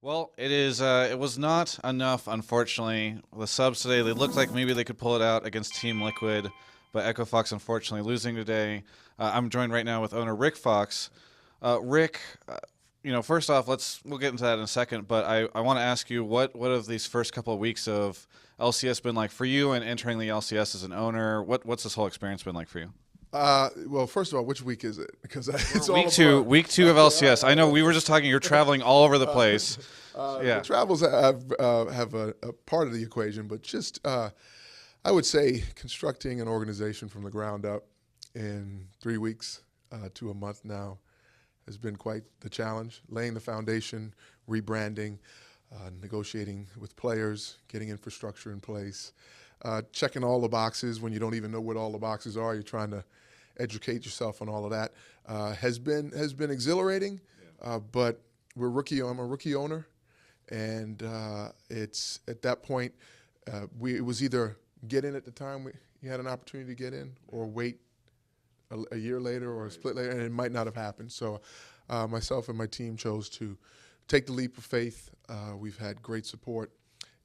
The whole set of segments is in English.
Well, it is. It was not enough, unfortunately. The subs today, they looked like maybe they could pull it out against Team Liquid, but Echo Fox unfortunately losing today. I'm joined right now with owner Rick Fox. Rick, first off, we'll get into that in a second, but I want to ask you what have these first couple of weeks of LCS been like for you, and entering the LCS as an owner? What's this whole experience been like for you? Well, first of all, which week is it? Because We're it's all a blur. week two of Okay, all LCS. right, I all know right. we were just talking. You're traveling all over the place. The Yeah. travels have a part of the equation, but just I would say constructing an organization from the ground up in 3 weeks to a month now has been quite the challenge. Laying the foundation, rebranding, negotiating with players, getting infrastructure in place, checking all the boxes when you don't even know what all the boxes are. You're trying to educate yourself on all of that. Has been exhilarating, but I'm a rookie owner, and it's at that point it was either get in at the time you had an opportunity to get in, or wait a year later or a split later, and it might not have happened. So myself and my team chose to take the leap of faith. We've had great support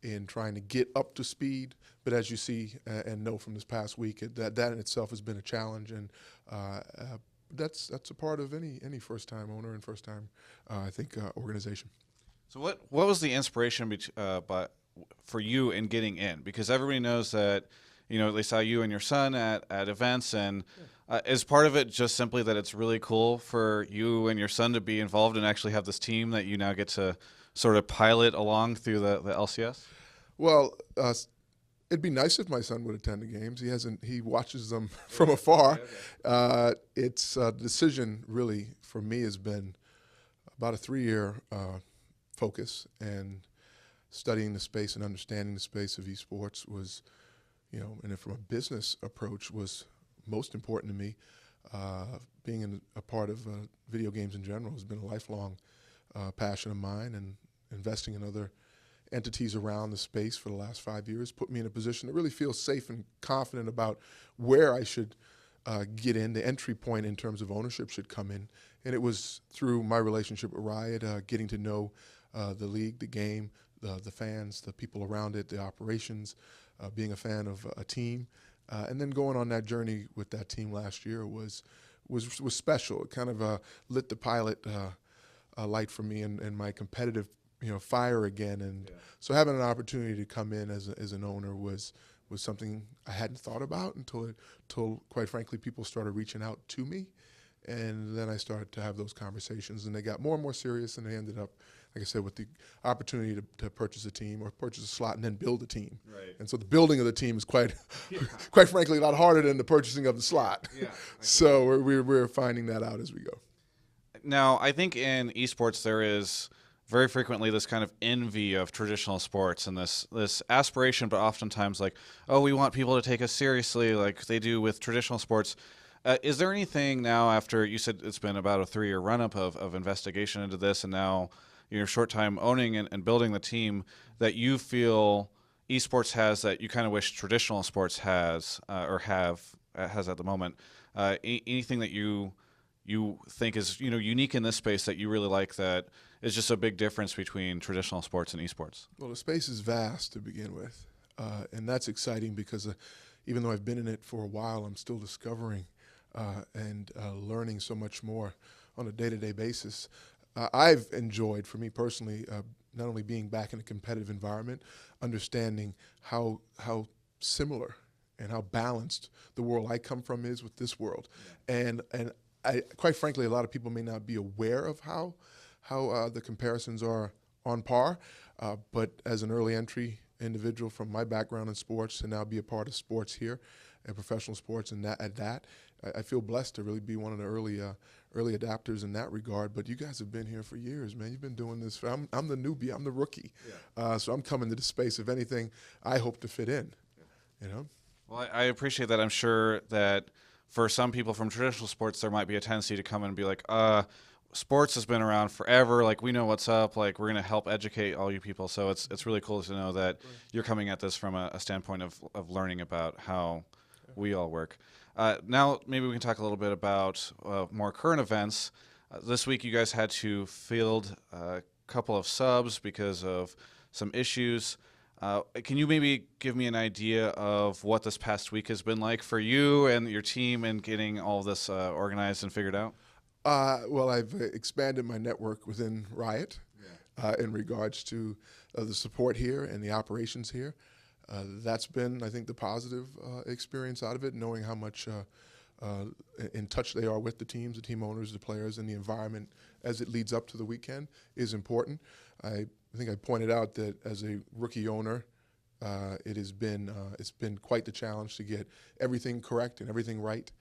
in trying to get up to speed, but as you see and know from this past week, that in itself has been a challenge, and that's a part of any first-time owner and first-time, I think, organization. So what was the inspiration for you in getting in? Because everybody knows that they saw you and your son at events, and is part of it just simply that it's really cool for you and your son to be involved and actually have this team that you now get to sort of pilot along through the LCS? Well, it'd be nice if my son would attend the games. He hasn't. He watches them from afar. It's a decision really for me has been about a 3-year focus, and studying the space and understanding the space of esports was, and then from a business approach was most important to me. Being a part of video games in general has been a lifelong passion of mine, and investing in other entities around the space for the last 5 years put me in a position to really feel safe and confident about where I should get in. The entry point in terms of ownership should come in, and it was through my relationship with Riot, getting to know the league, the game, the fans, the people around it, the operations, being a fan of a team, and then going on that journey with that team last year was special. It kind of lit the pilot light for me and my competitive fire again. And so having an opportunity to come in as an owner was something I hadn't thought about until quite frankly people started reaching out to me, and then I started to have those conversations, and they got more and more serious, and they ended up, like I said, with the opportunity to purchase a team or purchase a slot and then build a team. Right. And so the building of the team is quite quite frankly a lot harder than the purchasing of the slot. Yeah. So we're finding that out as we go. Now, I think in esports there is very frequently this kind of envy of traditional sports and this aspiration, but oftentimes like, oh, we want people to take us seriously like they do with traditional sports. Is there anything now, after you said it's been about a 3-year run-up of investigation into this, and now your short time owning and building the team, that you feel esports has that you kind of wish traditional sports has has at the moment? Anything that you think is unique in this space that you really like, that is just a big difference between traditional sports and esports? Well, the space is vast to begin with, and that's exciting because even though I've been in it for a while, I'm still discovering and learning so much more on a day-to-day basis. I've enjoyed, for me personally, not only being back in a competitive environment, understanding how similar and how balanced the world I come from is with this world, and I, quite frankly, a lot of people may not be aware of how the comparisons are on par, but as an early entry individual from my background in sports to now be a part of sports here and professional sports, and I feel blessed to really be one of the early adapters in that regard. But you guys have been here for years, man. You've been doing this. I'm the newbie. I'm the rookie. So I'm coming to the space. If anything, I hope to fit in. Well, I appreciate that. I'm sure that for some people from traditional sports, there might be a tendency to come in and be like, sports has been around forever. Like, we know what's up. Like, we're going to help educate all you people. So it's really cool to know that you're coming at this from a standpoint of learning about how we all work. Now, maybe we can talk a little bit about more current events. This week, you guys had to field couple of subs because of some issues. Can you maybe give me an idea of what this past week has been like for you and your team in getting all this organized and figured out? Well, I've expanded my network within Riot in regards to the support here and the operations here. That's been, I think, the positive experience out of it, knowing how much in touch they are with the teams, the team owners, the players, and the environment as it leads up to the weekend is important. I think I pointed out that as a rookie owner, it's been quite the challenge to get everything correct and everything right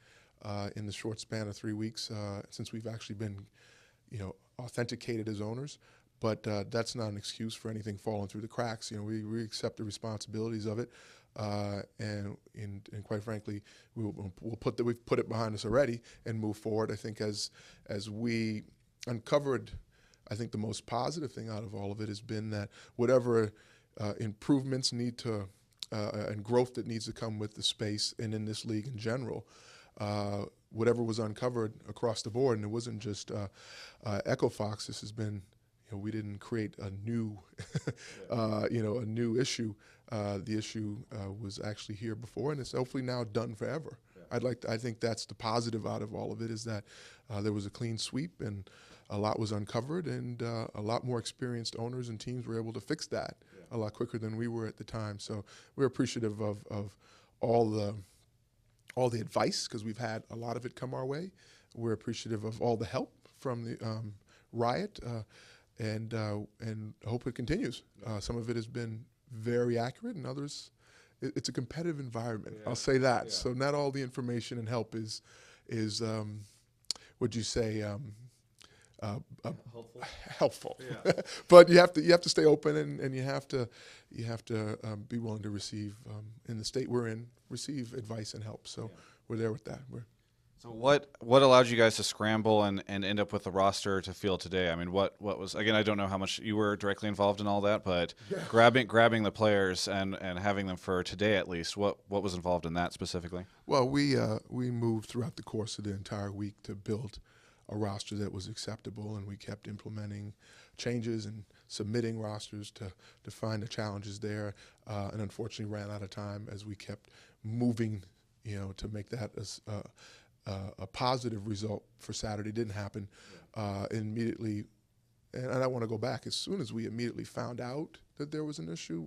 in the short span of 3 weeks since we've actually been, authenticated as owners. But that's not an excuse for anything falling through the cracks. We accept the responsibilities of it, and quite frankly, we've put it behind us already and move forward. I think as we uncovered, I think the most positive thing out of all of it has been that whatever improvements need to and growth that needs to come with the space and in this league in general, whatever was uncovered across the board, and it wasn't just Echo Fox. This has been. We didn't create a new, a new issue. The issue was actually here before, and it's hopefully now done forever. Yeah. I think that's the positive out of all of it, is that there was a clean sweep and a lot was uncovered, and a lot more experienced owners and teams were able to fix that a lot quicker than we were at the time. So we're appreciative of all the advice, because we've had a lot of it come our way. We're appreciative of all the help from the Riot. And hope it continues. Some of it has been very accurate, and others, it's a competitive environment. Yeah. I'll say that. Yeah. So not all the information and help is would you say, helpful. Yeah. But you have to stay open, and you have to be willing to receive, in the state we're in, receive advice and help. So we're there with that. So what allowed you guys to scramble and end up with the roster to field today? I mean, what was, again, I don't know how much you were directly involved in all that, but grabbing the players and having them for today at least, what was involved in that specifically? Well, we moved throughout the course of the entire week to build a roster that was acceptable, and we kept implementing changes and submitting rosters to find the challenges there, and unfortunately ran out of time as we kept moving, to make that as a positive result for Saturday. Didn't happen immediately, and I want to go back. As soon as we immediately found out that there was an issue,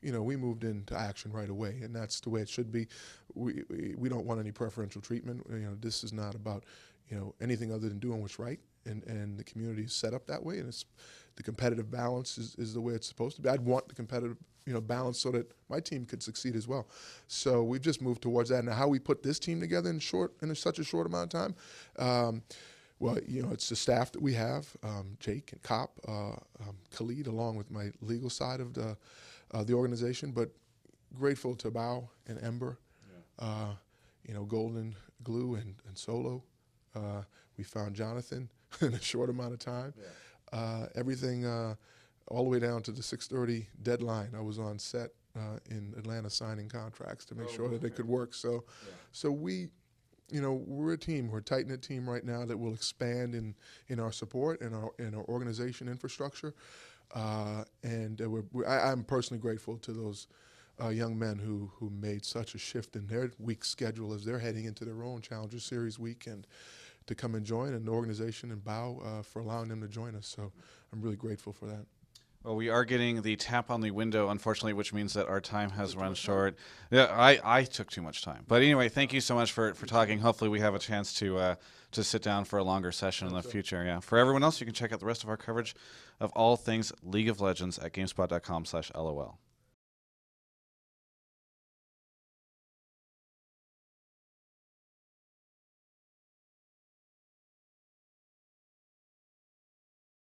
we moved into action right away, and that's the way it should be. We don't want any preferential treatment. This is not about anything other than doing what's right, and the community is set up that way, and it's the competitive balance is the way it's supposed to be. I'd want the competitive balance so that my team could succeed as well. So we've just moved towards that. Now, how we put this team together in such a short amount of time, well, it's the staff that we have, Jake and Cop, Khalid, along with my legal side of the organization, but grateful to Bao and Ember, Golden Glue and Solo. We found Jonathan in a short amount of time. Everything all the way down to the 6:30 deadline. I was on set in Atlanta signing contracts to make sure that it could work. So we, we're a team. We're a tight-knit team right now that will expand in our support and our organization infrastructure. I'm personally grateful to those young men who made such a shift in their week schedule as they're heading into their own Challenger Series week, and to come and join, and the organization and Bao for allowing them to join us. So I'm really grateful for that. Well, we are getting the tap on the window, unfortunately, which means that our time has run short. Yeah, I took too much time. But anyway, thank you so much for talking. Hopefully we have a chance to sit down for a longer session in the future. Yeah. For everyone else, you can check out the rest of our coverage of all things League of Legends at GameSpot.com/LOL.